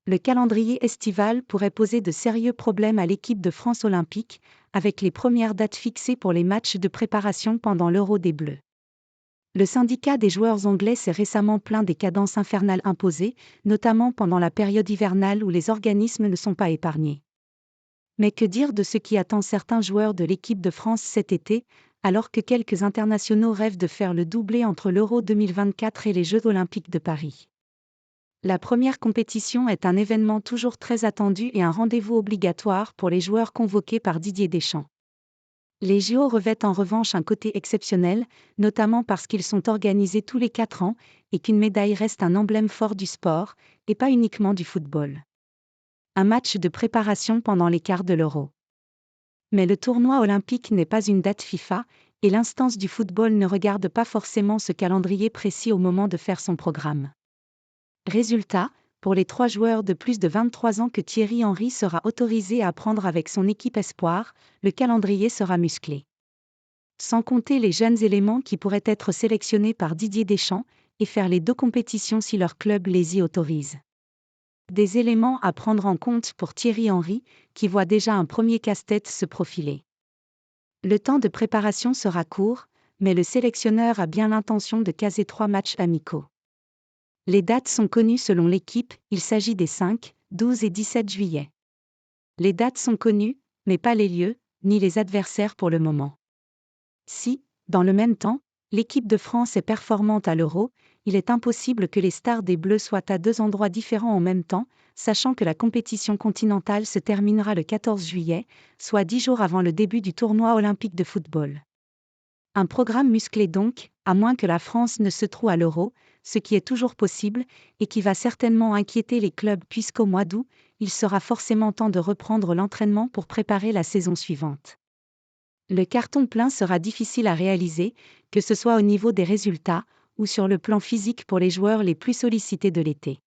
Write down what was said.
Le calendrier estival pourrait poser de sérieux problèmes à l'équipe de France olympique, avec les premières dates fixées pour les matchs de préparation pendant l'Euro des Bleus. Le syndicat des joueurs anglais s'est récemment plaint des cadences infernales imposées, notamment pendant la période hivernale où les organismes ne sont pas épargnés. Mais que dire de ce qui attend certains joueurs de l'équipe de France cet été, alors que quelques internationaux rêvent de faire le doublé entre l'Euro 2024 et les Jeux olympiques de Paris. La première compétition est un événement toujours très attendu et un rendez-vous obligatoire pour les joueurs convoqués par Didier Deschamps. Les JO revêtent en revanche un côté exceptionnel, notamment parce qu'ils sont organisés tous les 4 ans, et qu'une médaille reste un emblème fort du sport, et pas uniquement du football. Un match de préparation pendant les quarts de l'Euro. Mais le tournoi olympique n'est pas une date FIFA, et l'instance du football ne regarde pas forcément ce calendrier précis au moment de faire son programme. Résultat, pour les 3 joueurs de plus de 23 ans que Thierry Henry sera autorisé à prendre avec son équipe espoir, le calendrier sera musclé. Sans compter les jeunes éléments qui pourraient être sélectionnés par Didier Deschamps, et faire les 2 compétitions si leur club les y autorise. Des éléments à prendre en compte pour Thierry Henry, qui voit déjà un premier casse-tête se profiler. Le temps de préparation sera court, mais le sélectionneur a bien l'intention de caser 3 matchs amicaux. Les dates sont connues selon l'équipe, il s'agit des 5, 12 et 17 juillet. Les dates sont connues, mais pas les lieux, ni les adversaires pour le moment. Si, dans le même temps, l'équipe de France est performante à l'Euro, il est impossible que les stars des Bleus soient à 2 endroits différents en même temps, sachant que la compétition continentale se terminera le 14 juillet, soit 10 jours avant le début du tournoi olympique de football. Un programme musclé donc, à moins que la France ne se trouve à l'Euro, ce qui est toujours possible, et qui va certainement inquiéter les clubs puisqu'au mois d'août, il sera forcément temps de reprendre l'entraînement pour préparer la saison suivante. Le carton plein sera difficile à réaliser, que ce soit au niveau des résultats, ou sur le plan physique pour les joueurs les plus sollicités de l'été.